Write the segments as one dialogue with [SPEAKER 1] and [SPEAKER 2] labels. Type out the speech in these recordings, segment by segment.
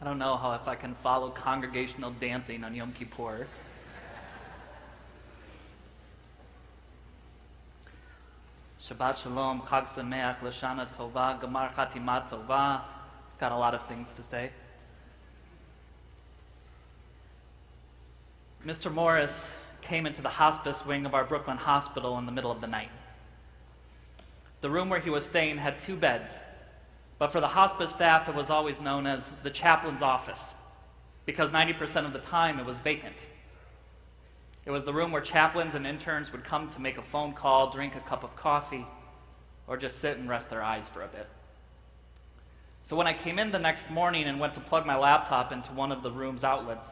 [SPEAKER 1] I don't know if I can follow congregational dancing on Yom Kippur. Shabbat Shalom, Chag Sameach, Lashana Tova, Gamar Chatima Tova. Got a lot of things to say. Mr. Morris came into the hospice wing of our Brooklyn hospital in the middle of the night. The room where he was staying had 2 beds, but for the hospice staff it was always known as the chaplain's office, because 90% of the time it was vacant. It was the room where chaplains and interns would come to make a phone call, drink a cup of coffee, or just sit and rest their eyes for a bit. So when I came in the next morning and went to plug my laptop into one of the room's outlets,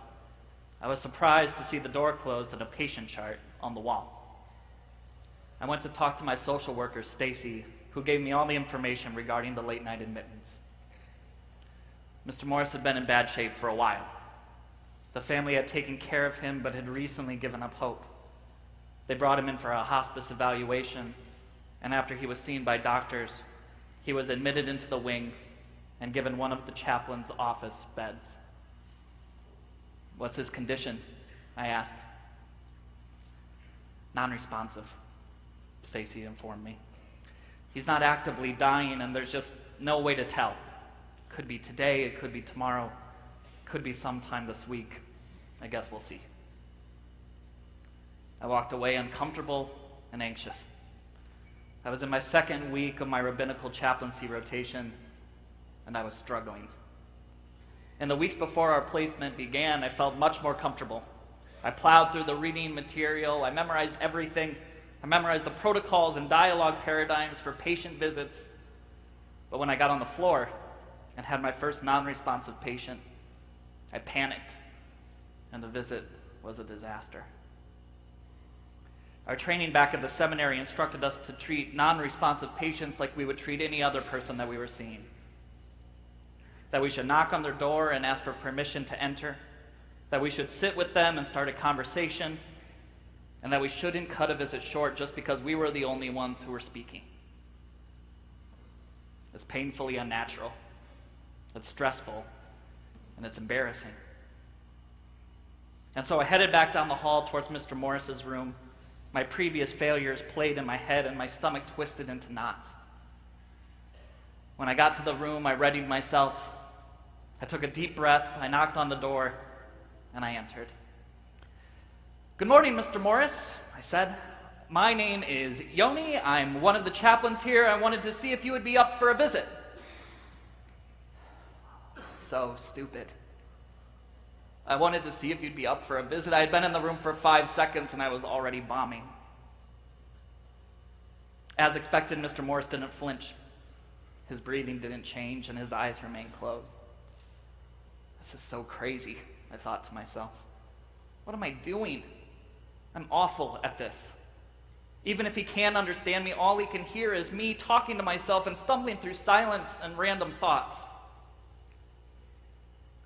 [SPEAKER 1] I was surprised to see the door closed and a patient chart on the wall. I went to talk to my social worker, Stacy, who gave me all the information regarding the late night admittance. Mr. Morris had been in bad shape for a while. The family had taken care of him, but had recently given up hope. They brought him in for a hospice evaluation, and after he was seen by doctors, he was admitted into the wing and given one of the chaplain's office beds. "What's his condition?" I asked. "Non-responsive," Stacy informed me. "He's not actively dying, and there's just no way to tell. Could be today, it could be tomorrow. Could be sometime this week. I guess we'll see." I walked away uncomfortable and anxious. I was in my 2nd week of my rabbinical chaplaincy rotation, and I was struggling. In the weeks before our placement began, I felt much more comfortable. I plowed through the reading material. I memorized everything. I memorized the protocols and dialogue paradigms for patient visits. But when I got on the floor and had my first non-responsive patient, I panicked, and the visit was a disaster. Our training back at the seminary instructed us to treat non-responsive patients like we would treat any other person that we were seeing. That we should knock on their door and ask for permission to enter, that we should sit with them and start a conversation, and that we shouldn't cut a visit short just because we were the only ones who were speaking. It's painfully unnatural, it's stressful, and it's embarrassing. And so I headed back down the hall towards Mr. Morris's room. My previous failures played in my head, and my stomach twisted into knots. When I got to the room, I readied myself. I took a deep breath, I knocked on the door, and I entered. "Good morning, Mr. Morris," I said. "My name is Yoni. I'm one of the chaplains here. I wanted to see if you would be up for a visit." So stupid. I wanted to see if you'd be up for a visit. I had been in the room for 5 seconds and I was already bombing. As expected, Mr. Morris didn't flinch. His breathing didn't change and his eyes remained closed. This is so crazy, I thought to myself. What am I doing? I'm awful at this. Even if he can't understand me, all he can hear is me talking to myself and stumbling through silence and random thoughts.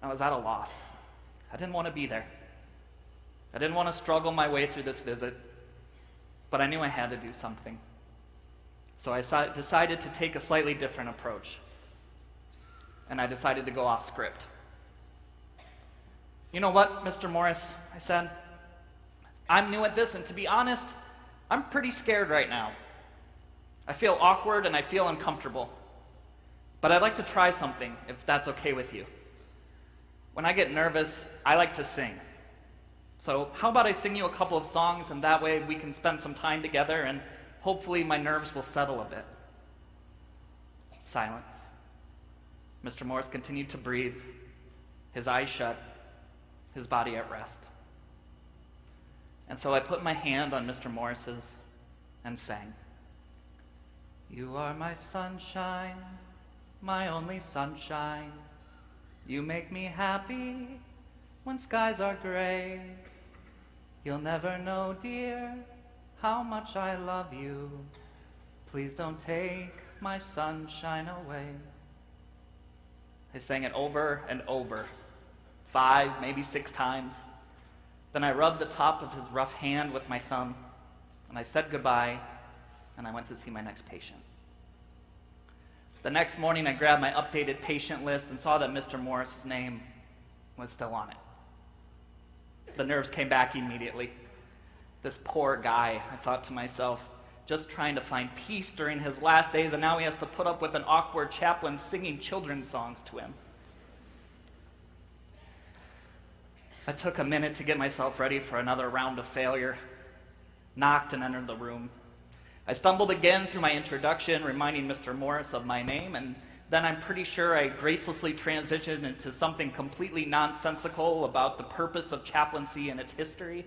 [SPEAKER 1] I was at a loss. I didn't want to be there. I didn't want to struggle my way through this visit, but I knew I had to do something. So I decided to take a slightly different approach, and I decided to go off script. "You know what, Mr. Morris," I said, "I'm new at this, and to be honest, I'm pretty scared right now. I feel awkward and I feel uncomfortable, but I'd like to try something, if that's okay with you. When I get nervous, I like to sing. So how about I sing you a couple of songs, and that way we can spend some time together and hopefully my nerves will settle a bit." Silence. Mr. Morris continued to breathe, his eyes shut, his body at rest. And so I put my hand on Mr. Morris's and sang. "You are my sunshine, my only sunshine. You make me happy when skies are gray. You'll never know, dear, how much I love you. Please don't take my sunshine away." I sang it over and over, 5, maybe 6 times. Then I rubbed the top of his rough hand with my thumb, and I said goodbye, and I went to see my next patient. The next morning, I grabbed my updated patient list and saw that Mr. Morris's name was still on it. The nerves came back immediately. This poor guy, I thought to myself, just trying to find peace during his last days, and now he has to put up with an awkward chaplain singing children's songs to him. I took a minute to get myself ready for another round of failure, knocked and entered the room. I stumbled again through my introduction, reminding Mr. Morris of my name, and then I'm pretty sure I gracelessly transitioned into something completely nonsensical about the purpose of chaplaincy and its history.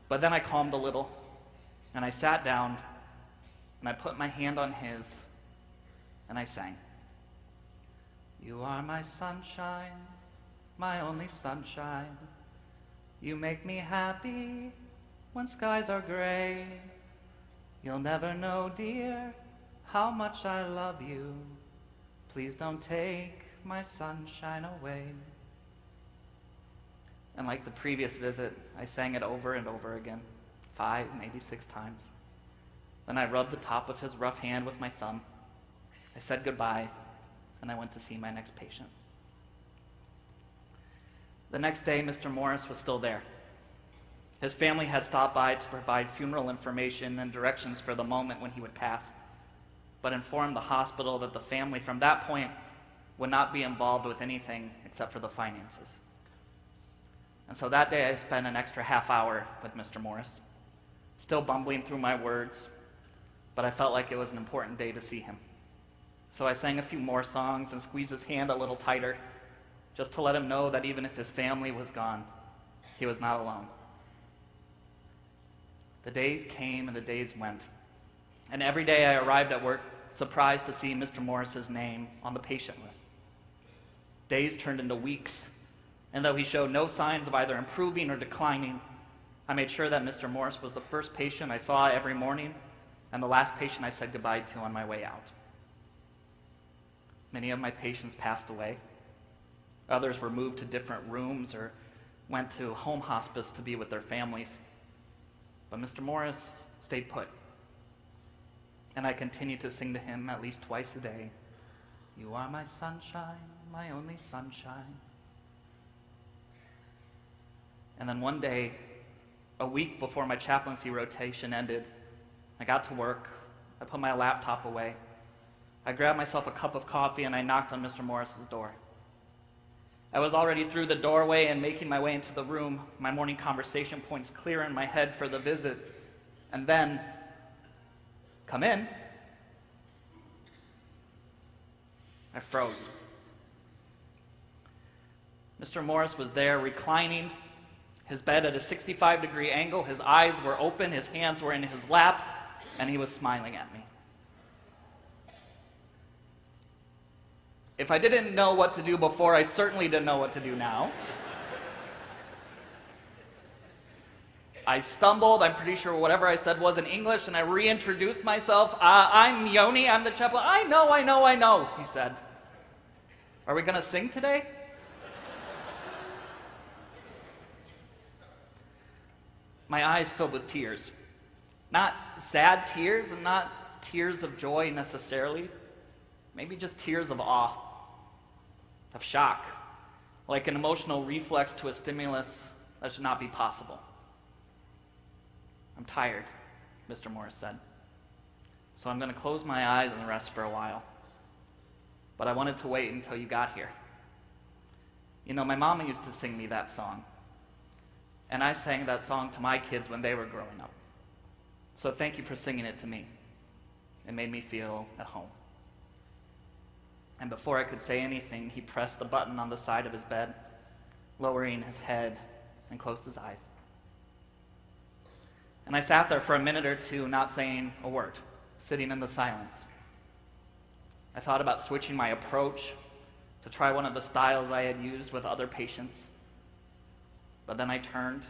[SPEAKER 1] But then I calmed a little, and I sat down, and I put my hand on his, and I sang. You are my sunshine, my only sunshine. You make me happy when skies are gray. You'll never know, dear, how much I love you. Please don't take my sunshine away. And like the previous visit, I sang it over and over again, 5, maybe 6 times. Then I rubbed the top of his rough hand with my thumb. I said goodbye, and I went to see my next patient. The next day, Mr. Morris was still there. His family had stopped by to provide funeral information and directions for the moment when he would pass, but informed the hospital that the family from that point would not be involved with anything except for the finances. And so that day I spent an extra half hour with Mr. Morris, still bumbling through my words, but I felt like it was an important day to see him. So I sang a few more songs and squeezed his hand a little tighter, just to let him know that even if his family was gone, he was not alone. The days came and the days went, and every day I arrived at work surprised to see Mr. Morris's name on the patient list. Days turned into weeks, and though he showed no signs of either improving or declining, I made sure that Mr. Morris was the first patient I saw every morning and the last patient I said goodbye to on my way out. Many of my patients passed away. Others were moved to different rooms or went to home hospice to be with their families. But Mr. Morris stayed put. And I continued to sing to him at least twice a day. You are my sunshine, my only sunshine. And then one day, a week before my chaplaincy rotation ended, I got to work. I put my laptop away. I grabbed myself a cup of coffee and I knocked on Mr. Morris's door. I was already through the doorway and making my way into the room, my morning conversation points clear in my head for the visit. And then, come in. I froze. Mr. Morris was there reclining, his bed at a 65-degree angle, his eyes were open, his hands were in his lap, and he was smiling at me. If I didn't know what to do before, I certainly didn't know what to do now. I stumbled, I'm pretty sure whatever I said was in English, and I reintroduced myself. I'm Yoni, I'm the chaplain. I know, he said. Are we going to sing today? My eyes filled with tears. Not sad tears, and not tears of joy necessarily. Maybe just tears of awe, of shock, like an emotional reflex to a stimulus that should not be possible. I'm tired, Mr. Morris said. So I'm going to close my eyes and rest for a while. But I wanted to wait until you got here. You know, my mama used to sing me that song. And I sang that song to my kids when they were growing up. So thank you for singing it to me. It made me feel at home. And before I could say anything, he pressed the button on the side of his bed, lowering his head, and closed his eyes. And I sat there for a minute or two, not saying a word, sitting in the silence. I thought about switching my approach to try one of the styles I had used with other patients. But then I turned,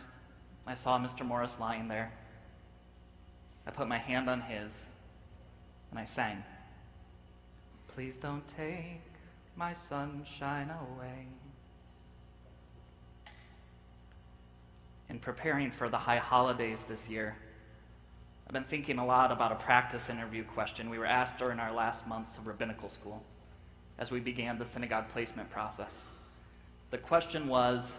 [SPEAKER 1] I saw Mr. Morris lying there. I put my hand on his, and I sang. Please don't take my sunshine away. In preparing for the high holidays this year, I've been thinking a lot about a practice interview question we were asked during our last months of rabbinical school as we began the synagogue placement process. The question was,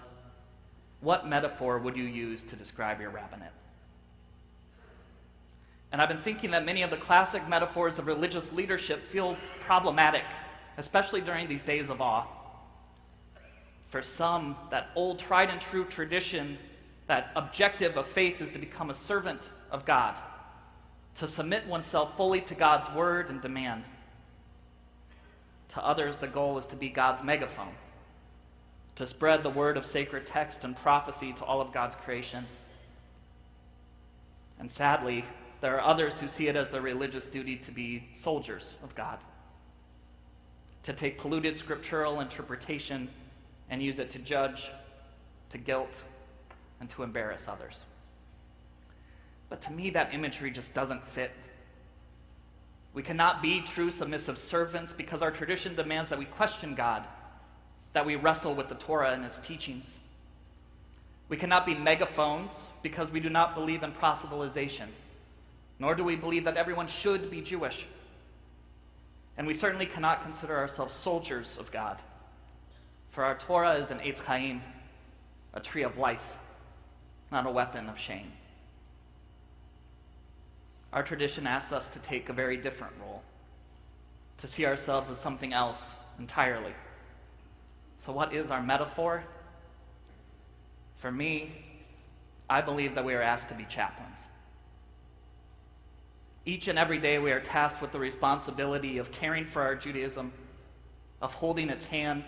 [SPEAKER 1] what metaphor would you use to describe your rabbinate? And I've been thinking that many of the classic metaphors of religious leadership feel problematic, especially during these days of awe. For some, that old tried and true tradition, that objective of faith is to become a servant of God, to submit oneself fully to God's word and demand. To others, the goal is to be God's megaphone, to spread the word of sacred text and prophecy to all of God's creation. And sadly, there are others who see it as their religious duty to be soldiers of God, to take polluted scriptural interpretation and use it to judge, to guilt, and to embarrass others. But to me, that imagery just doesn't fit. We cannot be true submissive servants because our tradition demands that we question God, that we wrestle with the Torah and its teachings. We cannot be megaphones because we do not believe in proselytization, nor do we believe that everyone should be Jewish. And we certainly cannot consider ourselves soldiers of God, for our Torah is an Eitz Chaim, a tree of life, not a weapon of shame. Our tradition asks us to take a very different role, to see ourselves as something else entirely. So what is our metaphor? For me, I believe that we are asked to be chaplains. Each and every day we are tasked with the responsibility of caring for our Judaism, of holding its hand,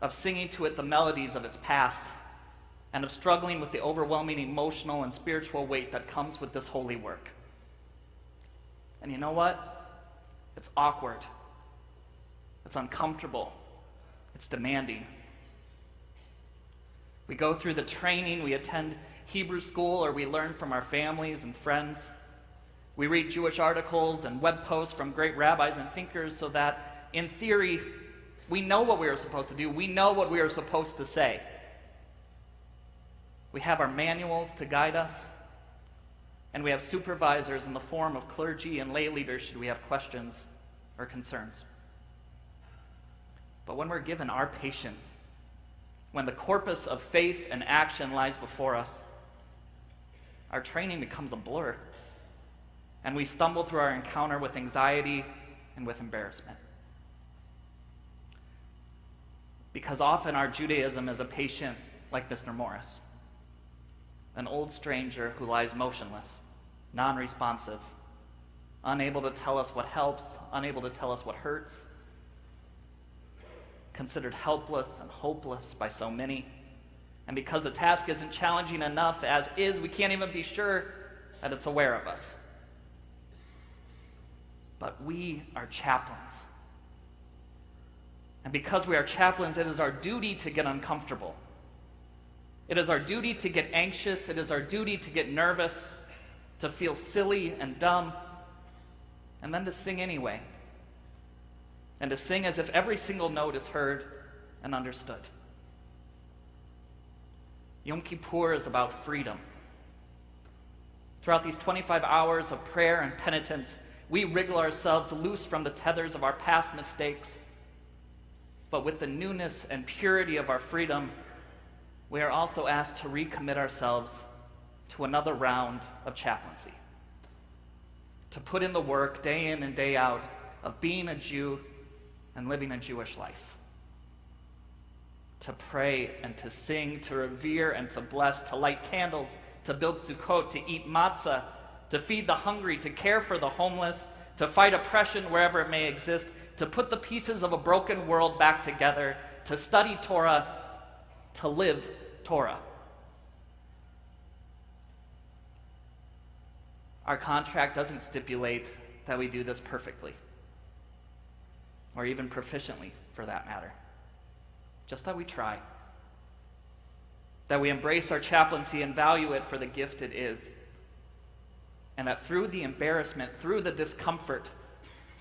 [SPEAKER 1] of singing to it the melodies of its past, and of struggling with the overwhelming emotional and spiritual weight that comes with this holy work. And you know what? It's awkward. It's uncomfortable. It's demanding. We go through the training, we attend Hebrew school, or we learn from our families and friends. We read Jewish articles and web posts from great rabbis and thinkers so that, in theory, we know what we are supposed to do. We know what we are supposed to say. We have our manuals to guide us, and we have supervisors in the form of clergy and lay leaders should we have questions or concerns. But when we're given our patient, when the corpus of faith and action lies before us, our training becomes a blur, and we stumble through our encounter with anxiety and with embarrassment. Because often our Judaism is a patient like Mr. Morris, an old stranger who lies motionless, non-responsive, unable to tell us what helps, unable to tell us what hurts, considered helpless and hopeless by so many. And because the task isn't challenging enough as is, we can't even be sure that it's aware of us. But we are chaplains. And because we are chaplains, it is our duty to get uncomfortable. It is our duty to get anxious. It is our duty to get nervous, to feel silly and dumb, and then to sing anyway. And to sing as if every single note is heard and understood. Yom Kippur is about freedom. Throughout these 25 hours of prayer and penitence, we wriggle ourselves loose from the tethers of our past mistakes. But with the newness and purity of our freedom, we are also asked to recommit ourselves to another round of chaplaincy. To put in the work day in and day out of being a Jew and living a Jewish life. To pray and to sing, to revere and to bless, to light candles, to build sukkot, to eat matzah, to feed the hungry, to care for the homeless, to fight oppression wherever it may exist, to put the pieces of a broken world back together, to study Torah, to live Torah. Our contract doesn't stipulate that we do this perfectly, or even proficiently for that matter. Just that we try. That we embrace our chaplaincy and value it for the gift it is. And that through the embarrassment, through the discomfort,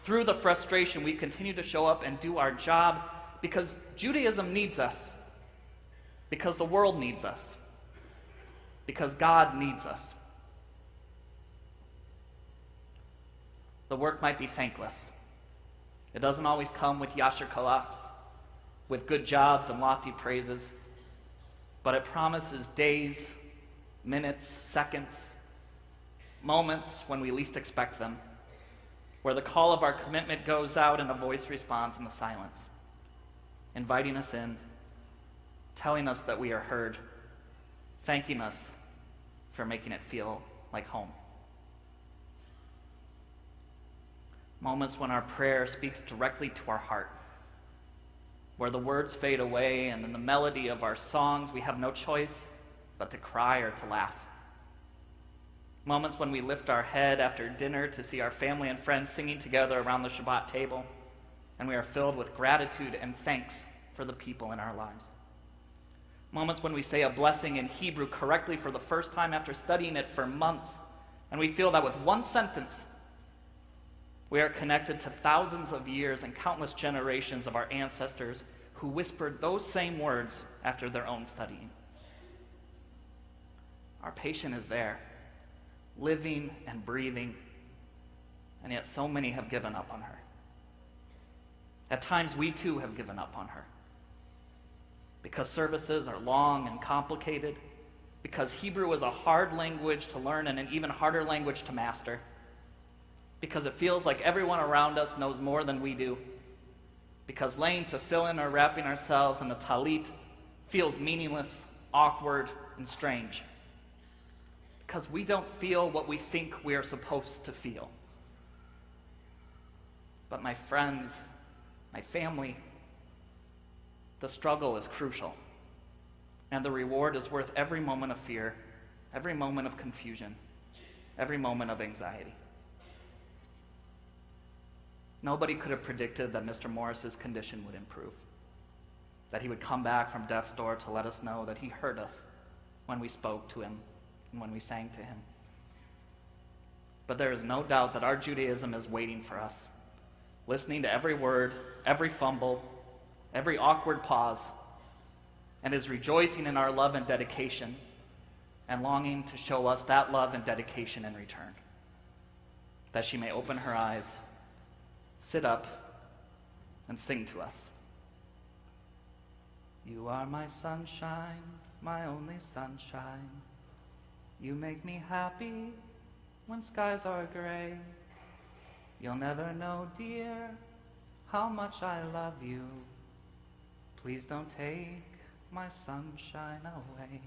[SPEAKER 1] through the frustration, we continue to show up and do our job because Judaism needs us, because the world needs us, because God needs us. The work might be thankless. It doesn't always come with yasher kolachs. with good jobs and lofty praises, but it promises days, minutes, seconds, moments when we least expect them, where the call of our commitment goes out and a voice responds in the silence, inviting us in, telling us that we are heard, thanking us for making it feel like home. Moments when our prayer speaks directly to our heart, where the words fade away and in the melody of our songs we have no choice but to cry or to laugh. Moments when we lift our head after dinner to see our family and friends singing together around the Shabbat table, and we are filled with gratitude and thanks for the people in our lives. Moments when we say a blessing in Hebrew correctly for the first time after studying it for months, and we feel that with one sentence, we are connected to thousands of years and countless generations of our ancestors who whispered those same words after their own studying. Our patient is there, living and breathing, and yet so many have given up on her. At times we too have given up on her, because services are long and complicated, because Hebrew is a hard language to learn and an even harder language to master, because it feels like everyone around us knows more than we do, because laying tefillin or wrapping ourselves in a talit feels meaningless, awkward, and strange, because we don't feel what we think we are supposed to feel. But my friends, my family, the struggle is crucial, and the reward is worth every moment of fear, every moment of confusion, every moment of anxiety. Nobody could have predicted that Mr. Morris's condition would improve, that he would come back from death's door to let us know that he heard us when we spoke to him and when we sang to him. But there is no doubt that our Judaism is waiting for us, listening to every word, every fumble, every awkward pause, and is rejoicing in our love and dedication and longing to show us that love and dedication in return, that she may open her eyes, sit up, and sing to us. You are my sunshine, my only sunshine. You make me happy when skies are gray. You'll never know, dear, how much I love you. Please don't take my sunshine away.